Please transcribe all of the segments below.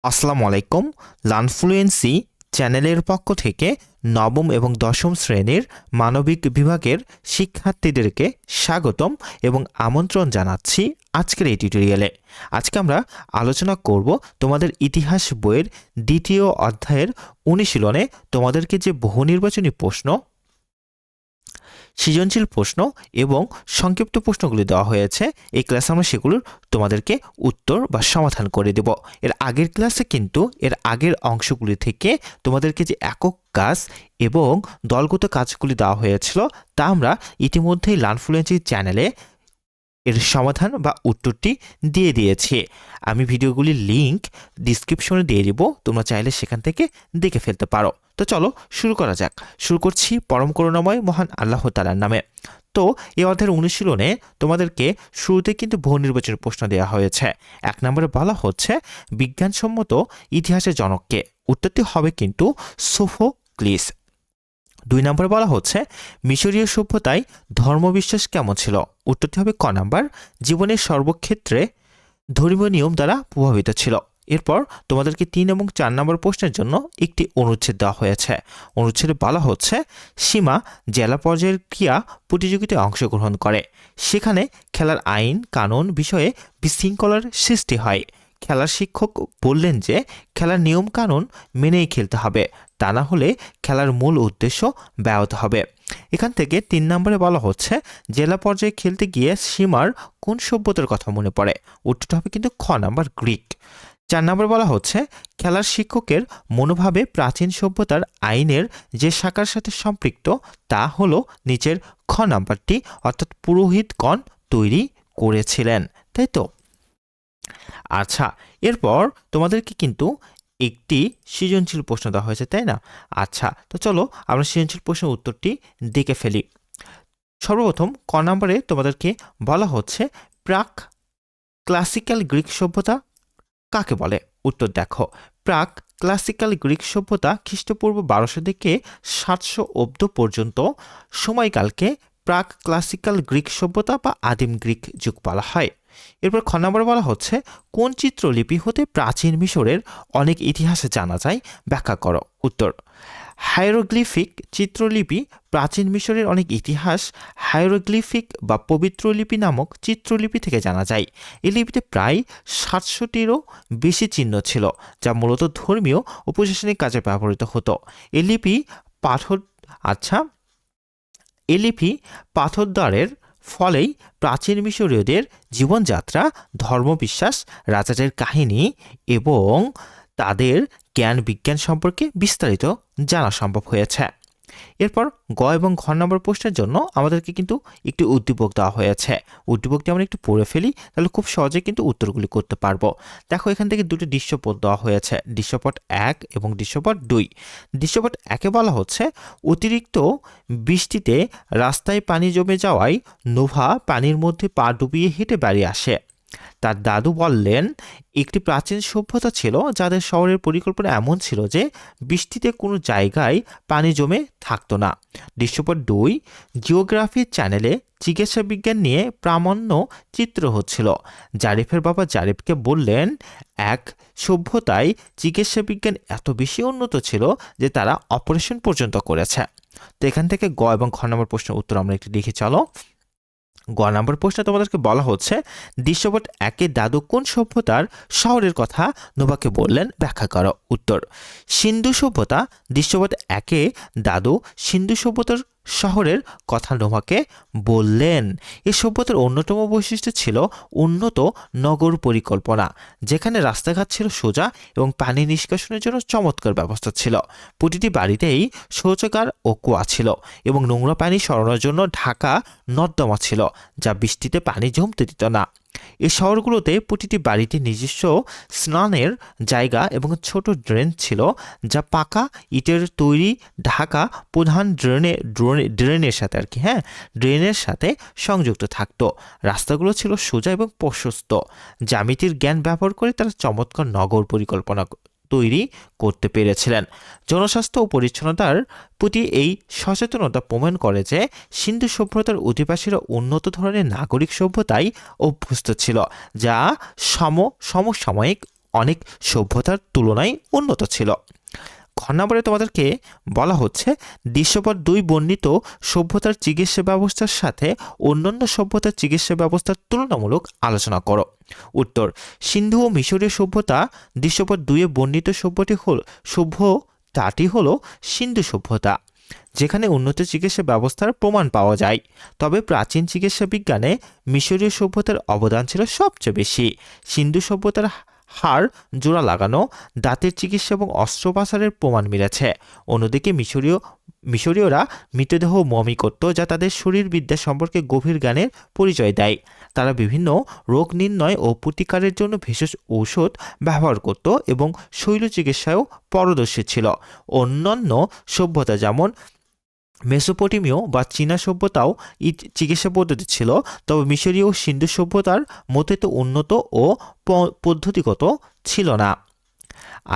আসসালামু আলাইকুম। লার্নফ্লুয়েন্সি চ্যানেলের পক্ষ থেকে নবম এবং দশম শ্রেণীর মানবিক বিভাগের শিক্ষার্থীদেরকে স্বাগতম এবং আমন্ত্রণ জানাচ্ছি আজকের এই টিউটোরিয়ালে। আজকে আমরা আলোচনা করব তোমাদের ইতিহাস বইয়ের দ্বিতীয় অধ্যায়ের অনুশীলনে তোমাদেরকে যে বহু নির্বাচনী প্রশ্ন, সৃজনশীল প্রশ্ন এবং সংক্ষিপ্ত প্রশ্নগুলি দেওয়া হয়েছে, এই ক্লাসে আমরা সেগুলোর তোমাদেরকে উত্তর বা সমাধান করে দেব। এর আগের অংশগুলি থেকে তোমাদেরকে যে একক কাজ এবং দলগত কাজগুলি দেওয়া হয়েছিল তা আমরা ইতিমধ্যেই লার্নফ্লুয়েন্সি চ্যানেলে এর সমাধান বা উত্তরটি দিয়ে দিয়েছি। আমি ভিডিওগুলির লিংক ডিসক্রিপশনে দিয়ে দিব, তোমরা চাইলে সেখান থেকে দেখে ফেলতে পারো। তো চলো শুরু করা যাক। শুরু করছি পরম করুণাময় মহান আল্লাহ তাআলার নামে। তো এই অধ্যায়ের অনুশীলনে তোমাদেরকে শুরুতে কিন্তু বহু নির্বাচনী প্রশ্ন দেওয়া হয়েছে। 1 নম্বরে বলা হচ্ছে বিজ্ঞানসম্মত ইতিহাসের জনককে। উত্তরটি হবে কিন্তু সোফোক্লিস। 2 নম্বরে বলা হচ্ছে মিশরীয় সভ্যতায় ধর্মবিশ্বাস কেমন ছিল। উত্তরটি হবে ক নাম্বার, জীবনের সর্বক্ষেত্রে ধর্মীয় নিয়ম দ্বারা প্রভাবিত ছিল। এরপর তোমাদেরকে 3 এবং 4 নম্বর প্রশ্নের জন্য একটি অনুচ্ছেদ দেওয়া হয়েছে। অনুচ্ছেদে বলা হচ্ছে সীমা জেলা পর্যায়ের ক্রীড়া প্রতিযোগিতায় অংশগ্রহণ করে, সেখানে খেলার আইন কানুন বিষয়ে বিশৃঙ্খলার সৃষ্টি হয়। খেলার শিক্ষক বললেন যে খেলার নিয়ম কানুন মেনেই খেলতে হবে, তা না হলে খেলার মূল উদ্দেশ্য ব্যাহত হবে। এখান থেকে 3 নম্বরে বলা হচ্ছে জেলা পর্যায়ে খেলতে গিয়ে সীমার কোন সভ্যতার কথা মনে পড়ে। উত্তরটা হবে কিন্তু খ নাম্বার, গ্রিক। 4 নম্বরে বলা হচ্ছে খেলার শিক্ষকের মনোভাবে প্রাচীন সভ্যতার আইনের যে শাখার সাথে সম্পৃক্ত তা হলো নিচের খ নাম্বারটি, অর্থাৎ পুরোহিতগণ তৈরি করেছিলেন, তাই তো। আচ্ছা, এরপর তোমাদেরকে কিন্তু একটি সৃজনশীল প্রশ্ন দেওয়া হয়েছে, তাই না? আচ্ছা, তো চলো আমরা সৃজনশীল প্রশ্নের উত্তরটি দেখে ফেলি। সর্বপ্রথম ক নম্বরে তোমাদেরকে বলা হচ্ছে প্রাক ক্লাসিক্যাল গ্রিক সভ্যতা কাকে বলে। উত্তর দেখো, প্রাক ক্লাসিক্যাল গ্রিক সভ্যতা খ্রিস্টপূর্ব 1200 থেকে 700 অব্দ পর্যন্ত সময়কালকে প্রাক ক্লাসিক্যাল গ্রিক সভ্যতা বা আদিম গ্রিক যুগ বলা হয়। এরপর খ নম্বরে বলা হচ্ছে কোন চিত্রলিপি হতে প্রাচীন মিশরের অনেক ইতিহাস জানা যায়, ব্যাখ্যা করো। উত্তর, হাইরোগ্লিফিক চিত্রলিপি প্রাচীন মিশরের অনেক ইতিহাস হাইরোগ্লিফিক বা পবিত্র লিপি নামক চিত্রলিপি থেকে জানা যায়। এই লিপিতে প্রায় 700টিরও বেশি চিহ্ন ছিল, যা মূলত ধর্মীয় ও প্রশাসনিক কাজে ব্যবহৃত হতো। এই লিপি পাথরদ্বারের ফলেই প্রাচীন মিশরীয়দের জীবনযাত্রা, ধর্মবিশ্বাস, রাজাদের কাহিনী এবং তাদের জ্ঞান বিজ্ঞান সম্পর্কে বিস্তারিত জানা সম্ভব হয়েছে। এরপর গ এবং ঘ নম্বর প্রশ্নের জন্য আমাদেরকে কিন্তু একটি উদ্দীপক দেওয়া হয়েছে। উদ্দীপকটি আমরা একটু পড়ে ফেলি, তাহলে খুব সহজে কিন্তু উত্তরগুলি করতে পারবো। দেখো, এখান থেকে দুটি দৃশ্যপট দেওয়া হয়েছে, দৃশ্যপট 1 এবং দৃশ্যপট 2। দৃশ্যপট 1-এ বলা হচ্ছে অতিরিক্ত বৃষ্টিতে রাস্তায় পানি জমে যাওয়ায় নোভা পানির মধ্যে পা ডুবিয়ে হেঁটে বাড়ি আসে। তার দাদু বললেন একটি প্রাচীন সভ্যতা ছিল যাদের শহরের পরিকল্পনা এমন ছিল যে বৃষ্টিতে কোনো জায়গায় পানি জমে থাকতো না। দৃশ্যপট 2, জিওগ্রাফি চ্যানেলে চিকিৎসা বিজ্ঞান নিয়ে প্রামাণ্য চিত্র হচ্ছিল। জারিফের বাবা জারিফকে বললেন এক সভ্যতায় চিকিৎসা বিজ্ঞান এত বেশি উন্নত ছিল যে তারা অপারেশন পর্যন্ত করেছে। তো এখান থেকে গ এবং খ নম্বর প্রশ্নের উত্তর আমরা একটু দেখে চলো। গ নম্বর প্রশ্নে তোমাদেরকে বলা হচ্ছে দৃশ্যপট 1-এ দাদু কোন সভ্যতার শহরের কথা নোভাকে বললেন, ব্যাখ্যা করো। উত্তর, সিন্ধু সভ্যতা। দৃশ্যপট 1-এ দাদু সিন্ধু সভ্যতার শহরের কথা নোভাকে বললেন। এই সভ্যতার অন্যতম বৈশিষ্ট্য ছিল উন্নত নগর পরিকল্পনা, যেখানে রাস্তাঘাট ছিল সোজা এবং পানি নিষ্কাশনের জন্য চমৎকার ব্যবস্থা ছিল। প্রতিটি বাড়িতেই শৌচাগার ও কুয়া ছিল এবং নোংরা পানি সরানোর জন্য ঢাকা নর্দমা ছিল, যা বৃষ্টিতে পানি জমতে দিত না। এই শহরগুলোতে প্রতিটি বাড়িতে নিজস্ব স্নানের জায়গা এবং ছোট ড্রেন ছিল, যা পাকা ইটের তৈরি ঢাকা প্রধান ড্রেনের সাথে ড্রেনের সাথে সংযুক্ত থাকতো। রাস্তাগুলো ছিল সোজা এবং প্রশস্ত। জ্যামিতির জ্ঞান ব্যবহার করে তারা চমৎকার নগর পরিকল্পনা তৈরি করতে পেরেছিলেন। জনস্বাস্থ্য ও পরিচ্ছন্নতার প্রতি এই সচেতনতা প্রমাণ করে যে সিন্ধু সভ্যতার অধিবাসীরা উন্নত ধরনের নাগরিক সভ্যতায় অভ্যস্ত ছিল, যা সমসাময়িক অনেক সভ্যতার তুলনায় উন্নত ছিল। ঘ নম্বরে তোমাদেরকে বলা হচ্ছে দৃশ্যপট 2 বর্ণিত সভ্যতার চিকিৎসা ব্যবস্থার সাথে অন্যান্য সভ্যতার চিকিৎসা ব্যবস্থার তুলনামূলক আলোচনা করো। উত্তর, সিন্ধু ও মিশরীয় সভ্যতা দৃশ্যপট 2 বর্ণিত সভ্যতাটি হলো সিন্ধু সভ্যতা, যেখানে উন্নত চিকিৎসা ব্যবস্থার প্রমাণ পাওয়া যায়। তবে প্রাচীন চিকিৎসা বিজ্ঞানে মিশরীয় সভ্যতার অবদান ছিল সবচেয়ে বেশি। সিন্ধু সভ্যতার হাড় জোড়া লাগানো, দাঁতের চিকিৎসা এবং অস্ত্রোপচারের প্রমাণ মিলেছে। অন্যদিকে মিশরীয়রা মৃতদেহ মমি করত, যা তাদের শরীরবিদ্যা সম্পর্কে গভীর জ্ঞানের পরিচয় দেয়। তারা বিভিন্ন রোগ নির্ণয় ও প্রতিকারের জন্য ভেষজ ঔষধ ব্যবহার করত এবং শৈল চিকিৎসায়ও পারদর্শী ছিল। অন্যান্য সভ্যতা যেমন মেসোপটেমীয় বা চীনা সভ্যতাও চিকিৎসা পদ্ধতি ছিল, তবে মিশরীয় ও সিন্ধু সভ্যতার মতো এত উন্নত ও পদ্ধতিগত ছিল না।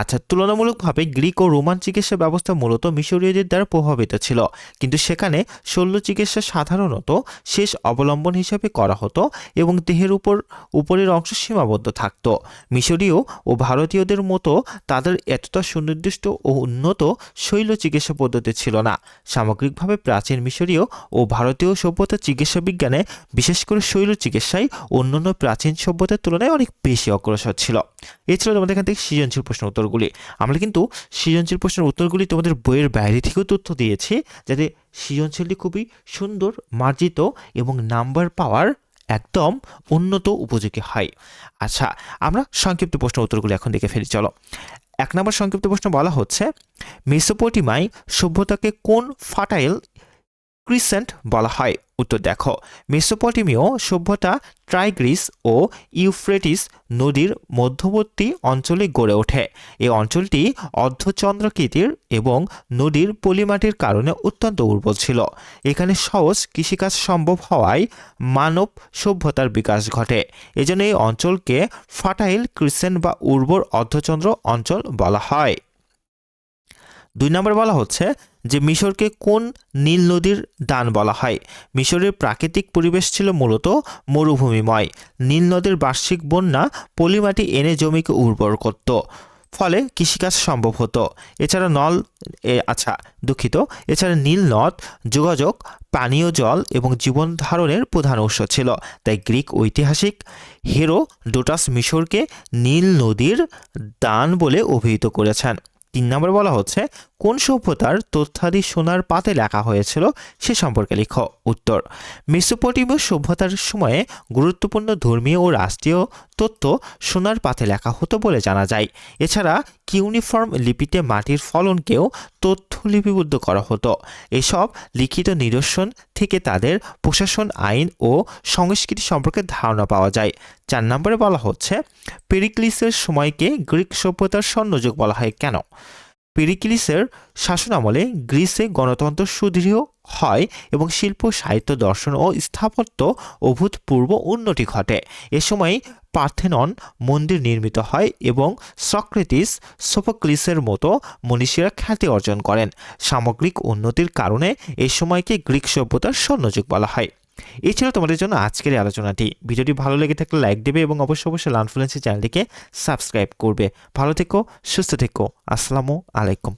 আচ্ছা, তুলনামূলকভাবে গ্রিক ও রোমান চিকিৎসা ব্যবস্থা মূলত মিশরীয়দের দ্বারা প্রভাবিত ছিল, কিন্তু সেখানে শল্য চিকিৎসা সাধারণত শেষ অবলম্বন হিসাবে করা হতো এবং দেহের উপরের অংশ সীমাবদ্ধ থাকত। মিশরীয় ও ভারতীয়দের মতো তাদের এতটা সুনির্দিষ্ট ও উন্নত শৈল চিকিৎসা পদ্ধতি ছিল না। সামগ্রিকভাবে প্রাচীন মিশরীয় ও ভারতীয় সভ্যতার চিকিৎসা বিজ্ঞানে, বিশেষ করে শৈল চিকিৎসায় অন্যান্য প্রাচীন সভ্যতার তুলনায় অনেক বেশি অগ্রসর ছিল। এছাড়াও তোমাদের এখান থেকে সৃজনশীল প্রশ্ন উত্তরগুলি, আমরা কিন্তু সৃজনশীল প্রশ্নের উত্তরগুলি তোমাদের বইয়ের বাইরে থেকেও তথ্য দিয়েছি, যাতে সৃজনশীলটি খুবই সুন্দর, মার্জিত এবং নাম্বার পাওয়ার একদম উন্নত উপযোগী হয়। আচ্ছা, আমরা সংক্ষিপ্ত প্রশ্ন উত্তরগুলি এখন দেখে ফেলি। চলো, 1 নম্বর সংক্ষিপ্ত প্রশ্ন বলা হচ্ছে মেসোপটেমিয়ায় সভ্যতাকে কোন ফার্টাইল ক্রিসেন্ট বলা হয়? উত্তর দেখো, মেসোপটেমীয় সভ্যতা টাইগ্রিস ও ইউফ্রেটিস নদীর মধ্যবর্তী অঞ্চলে গড়ে ওঠে। এই অঞ্চলটি অর্ধচন্দ্রাকৃতির এবং নদীর পলিমাটির কারণে অত্যন্ত উর্বর ছিল। এখানে সহজ কৃষিকাজ সম্ভব হওয়ায় মানব সভ্যতার বিকাশ ঘটে। এজন্য এই অঞ্চলকে ফার্টাইল ক্রিসেন্ট বা উর্বর অর্ধচন্দ্র অঞ্চল বলা হয়। 2 নম্বর বলা হচ্ছে যে মিশরকে কোন নীল নদীর দান বলা হয়? মিশরের প্রাকৃতিক পরিবেশ ছিল মূলত মরুভূমিময়। নীল নদীর বার্ষিক বন্যা পলিমাটি এনে জমিকে উর্বর করত, ফলে কৃষিকাজ সম্ভব হতো। এছাড়া নীল নদ যোগাযোগ, পানীয় জল এবং জীবন ধারণের প্রধান উৎস ছিল। তাই গ্রিক ঐতিহাসিক হেরোডোটাস মিশরকে নীল নদীর দান বলে অভিহিত করেছেন। 3 নম্বর বলা হচ্ছে কোন সভ্যতার তথ্যাদি সোনার পাতে লেখা হয়েছিল সে সম্পর্কে লিখো। উত্তর, মেসোপটেমীয় সভ্যতার সময়ে গুরুত্বপূর্ণ ধর্মীয় ও রাষ্ট্রীয় তথ্য সোনার পাতে লেখা হতো বলে জানা যায়। এছাড়া কিউনিফর্ম লিপিতে মাটির ফলনকেও তথ্য লিপিবদ্ধ করা হতো। এসব লিখিত নিদর্শন থেকে তাদের প্রশাসন, আইন ও সংস্কৃতি সম্পর্কে ধারণা পাওয়া যায়। 4 নম্বরে বলা হচ্ছে পেরিক্লিসের সময়কে গ্রিক সভ্যতার স্বর্ণযুগ বলা হয় কেন? পেরিক্লিসের শাসনামলে গ্রিসে গণতন্ত্র সুদৃঢ় হয় এবং শিল্প, সাহিত্য, দর্শন ও স্থাপত্য অভূতপূর্ব উন্নতি ঘটে। এ সময় পার্থেনন মন্দির নির্মিত হয় এবং সক্রেটিস, সোফোক্লিসের মতো মনীষীরা খ্যাতি অর্জন করেন। সামগ্রিক উন্নতির কারণে এই সময়কে গ্রিক সভ্যতার স্বর্ণযুগ বলা হয়। এই ছিল তোমাদের জন্য আজকের এই আলোচনাটি। ভিডিওটি ভালো লেগে থাকলে লাইক দেবে এবং অবশ্যই লার্ন ফ্লুয়েন্সি চ্যানেলটিকে সাবস্ক্রাইব করবে। ভালো থেকো, সুস্থ থেকো। আসসালামু আলাইকুম।